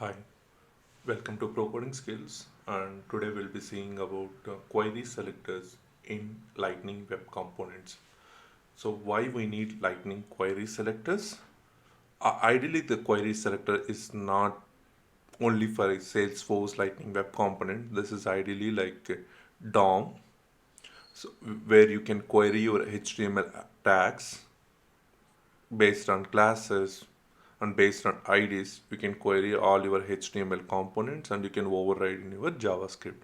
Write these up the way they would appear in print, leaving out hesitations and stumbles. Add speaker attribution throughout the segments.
Speaker 1: Hi, welcome to Pro Coding Skills, and today we'll be seeing about query selectors in Lightning Web Components. So why we need Lightning query selectors? Ideally, the query selector is not only for a Salesforce Lightning Web Component. This is ideally like a DOM, so where you can query your HTML tags based on classes and based on IDs. You can query all your HTML components and you can override in your JavaScript.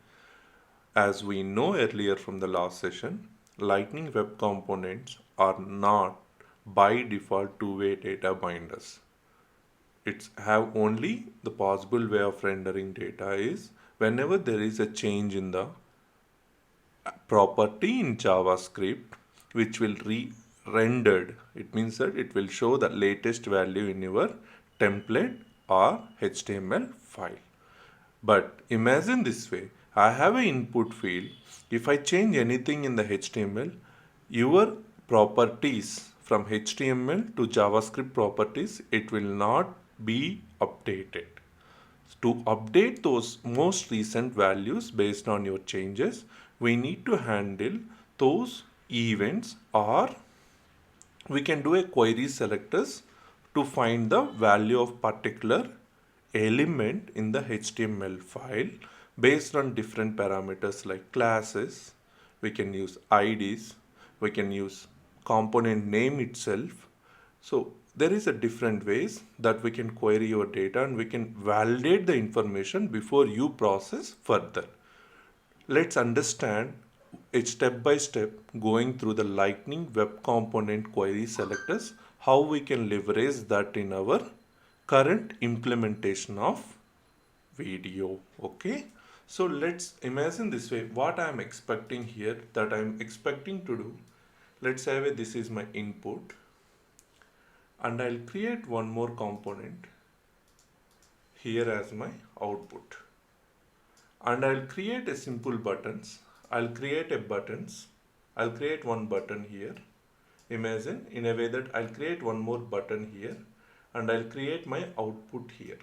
Speaker 1: As we know earlier from the last session, Lightning Web Components are not by default two-way data binders. It's have only the possible way of rendering data is whenever there is a change in the property in JavaScript which will rendered. It means that it will show the latest value in your template or HTML file. But imagine this way, I have an input field. If I change anything in the HTML, your properties from HTML to JavaScript properties, it will not be updated. To update those most recent values based on your changes, we need to handle those events, or we can do a query selectors to find the value of particular element in the HTML file based on different parameters like classes. We can use IDs, we can use component name itself. So there is a different ways that we can query your data and we can validate the information before you process further. Let's understand it step by step going through the Lightning Web Component query selectors, how we can leverage that in our current implementation of video. Okay, so let's imagine this way what I am expecting here, that I am expecting to do. Let's say this is my input and I'll create one more component here as my output, and I'll create a simple buttons. I'll create one button here. Imagine in a way that I'll create one more button here and I'll create my output here.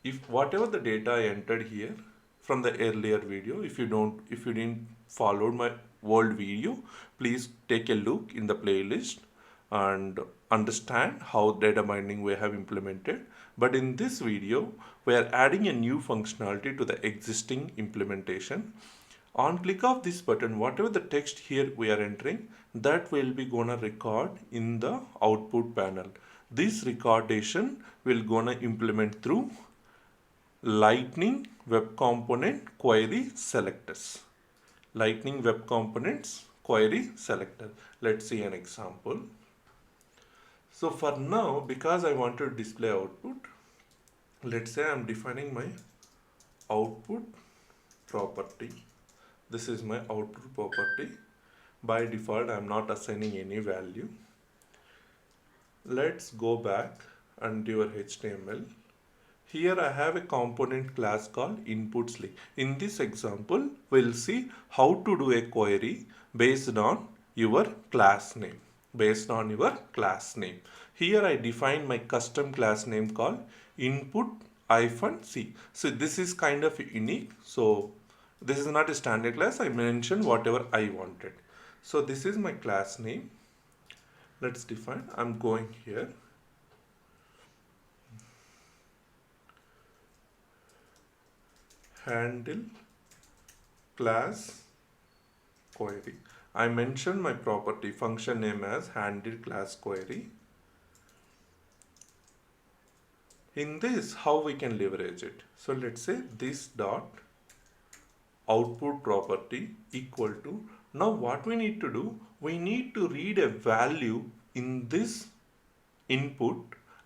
Speaker 1: If whatever the data I entered here from the earlier video, if you didn't follow my old video, please take a look in the playlist and understand how data binding we have implemented. But in this video, we are adding a new functionality to the existing implementation. On click of this button, whatever the text here we are entering, that will be gonna record in the output panel. This recordation will gonna implement through Lightning Web Component query selectors. Lightning Web Components query selector. Let's see an example. So for now, because I want to display output, let's say I'm defining my output property. This is my output property. By default, I'm not assigning any value. Let's go back and do your HTML. Here I have a component class called inputs. In this example, we'll see how to do a query based on your class name. Here I define my custom class name called input-c. So this is kind of unique. So this is not a standard class. I mentioned whatever I wanted. So this is my class name. Let's define. I'm going here. Handle class query. I mentioned my property function name as handle class query. In this, how we can leverage it? So let's say this dot output property equal to, now what we need to do, we need to read a value in this input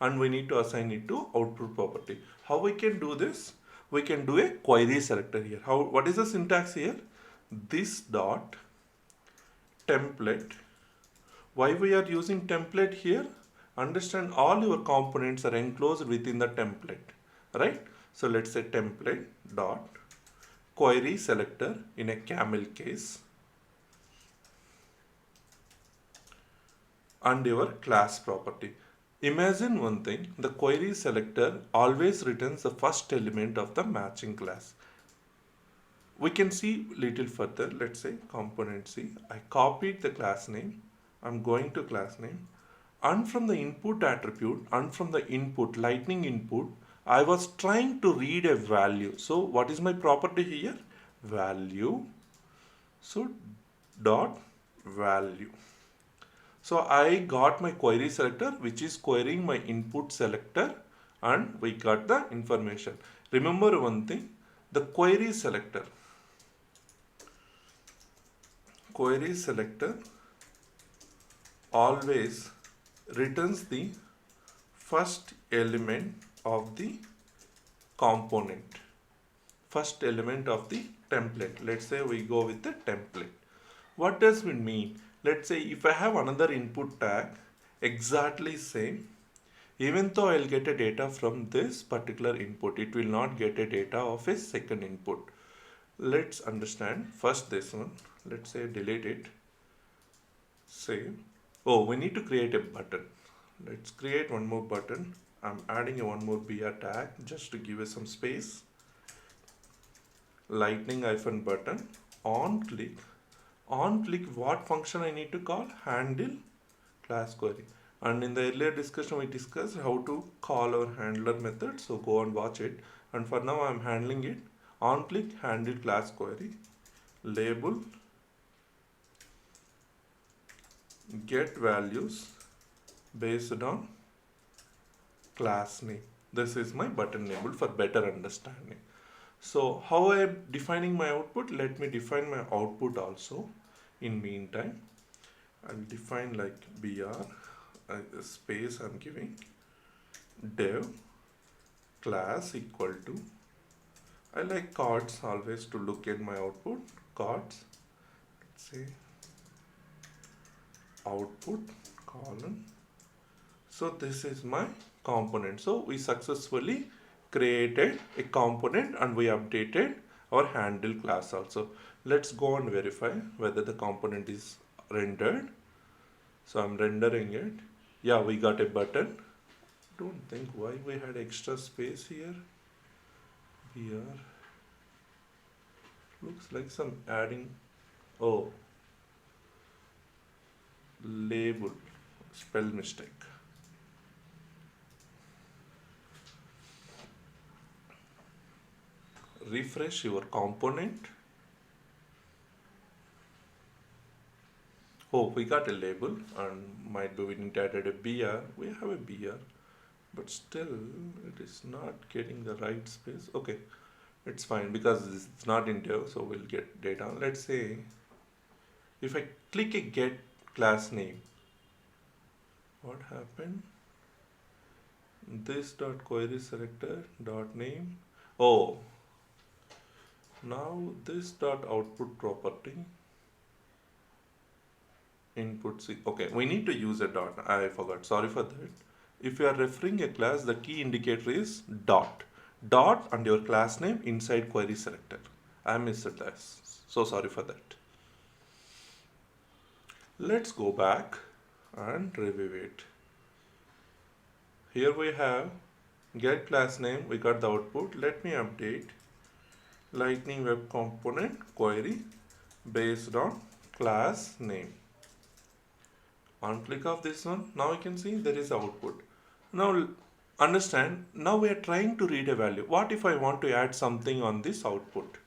Speaker 1: and we need to assign it to output property. How we can do this? We can do a query selector here. What is the syntax here? This dot template. Why we are using template here? Understand all your components are enclosed within the template, right? So let's say template dot query selector in a camel case and your class property. Imagine one thing, the query selector always returns the first element of the matching class. We can see little further, let's say component C. I copied the class name. I'm going to class name. And from the input attribute and from the input, lightning input, I was trying to read a value. So what is my property here? Value. So dot value. So I got my query selector which is querying my input selector and we got the information. Remember one thing, the query selector always returns the first element of the component, first element of the template. Let's say we go with the template. What does it mean? Let's say if I have another input tag exactly same, even though I'll get a data from this particular input, it will not get a data of a second input. Let's understand first this one. Let's say delete it, save. Oh, we need to create a button. Let's create one more button. I'm adding a one more BR tag just to give it some space. Lightning hyphen button on click. On click, what function I need to call? Handle class query. And in the earlier discussion we discussed how to call our handler method, so go and watch it. And for now I'm handling it. On click handle class query, label get values based on class name. This is my button label for better understanding. So how I am defining my output? Let me define my output also. In meantime, I'll define like br space I'm giving dev class equal to, I like cards always to look at my output, cards, let's say output column. So this is my component. So we successfully created a component and we updated our handle class also. Let's go and verify whether the component is rendered. So I'm rendering it. Yeah, we got a button. Don't think why we had extra space here. Here looks like some adding. Oh, label spell mistake. Refresh your component. Oh, we got a label and might be we need to add a BR. We have a BR, but still it is not getting the right space. Okay, it's fine because it's not in dev, so we'll get data. Let's say if I click a get class name, what happened? This dot query selector dot name. Oh, now this dot output property input C. Okay, we need to use a dot. I forgot. Sorry for that. If you are referring a class, the key indicator is dot. Dot and your class name inside query selector. I missed that. So sorry for that. Let's go back and review it. Here we have get class name. We got the output. Let me update Lightning Web Component query based on class name. On click of this one, now you can see there is output. Now understand, now we are trying to read a value. What if I want to add something on this output?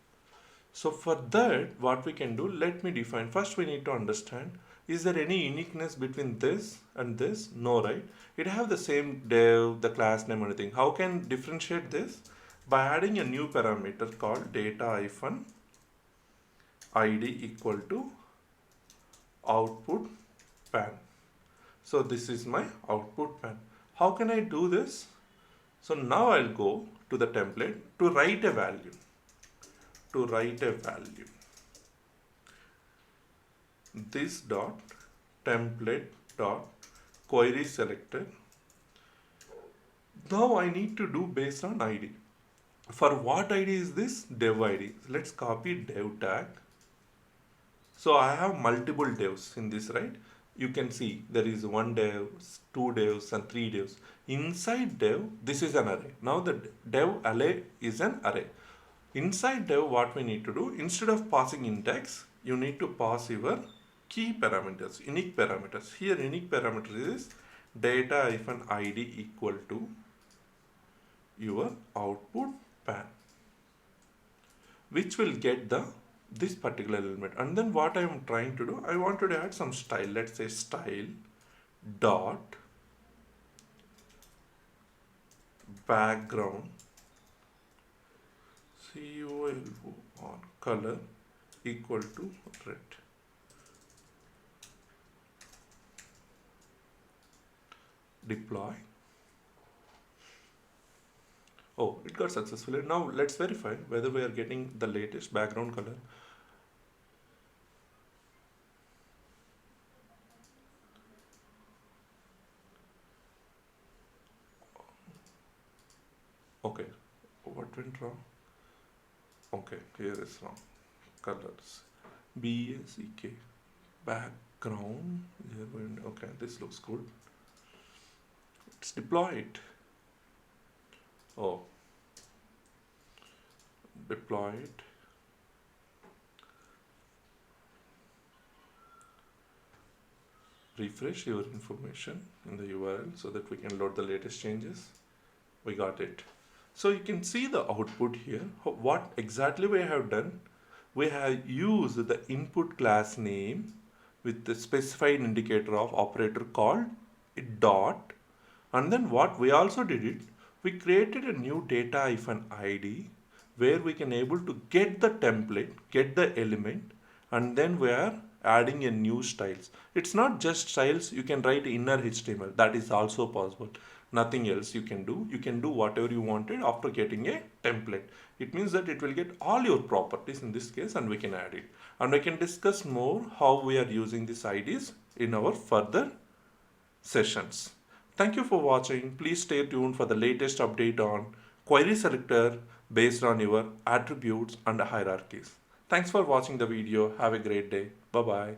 Speaker 1: So for that, what we can do, let me define. First we need to understand, is there any uniqueness between this and this? No, right? It have the same dev, the class name, anything. How can differentiate this? By adding a new parameter called data-id equal to output pan. So this is my output pan. How can I do this? So now I'll go to the template to write a value. This dot template dot query selector. Now I need to do based on ID. For what ID is this? Dev ID. Let's copy dev tag. So I have multiple devs in this, right? you can see there is one dev, two devs and three devs. Inside dev, this is an array. Now the dev array is an array. Inside dev, what we need to do, instead of passing index, you need to pass your key parameters, unique parameters. Here unique parameter is data-id equal to your output pan, which will get this particular element. And then what I am trying to do, I wanted to add some style. Let's say style dot background COLO on color equal to red. Deploy. Oh, it got successfully. Now let's verify whether we are getting the latest background color. Okay, what went wrong? Okay, here is wrong. Colors. BACK. Background. Okay, this looks good. Let's deploy it. Oh, deploy it. Refresh your information in the URL so that we can load the latest changes. We got it. So you can see the output here. What exactly we have done, we have used the input class name with the specified indicator of operator called dot, and then what we also did it, we created a new data-id where we can able to get the template, get the element, and then we are adding a new styles. It's not just styles, you can write inner HTML, that is also possible. Nothing else you can do. You can do whatever you wanted after getting a template. It means that it will get all your properties in this case and we can add it. And we can discuss more how we are using these IDs in our further sessions. Thank you for watching. Please stay tuned for the latest update on query selector based on your attributes and hierarchies. Thanks for watching the video. Have a great day. Bye-bye.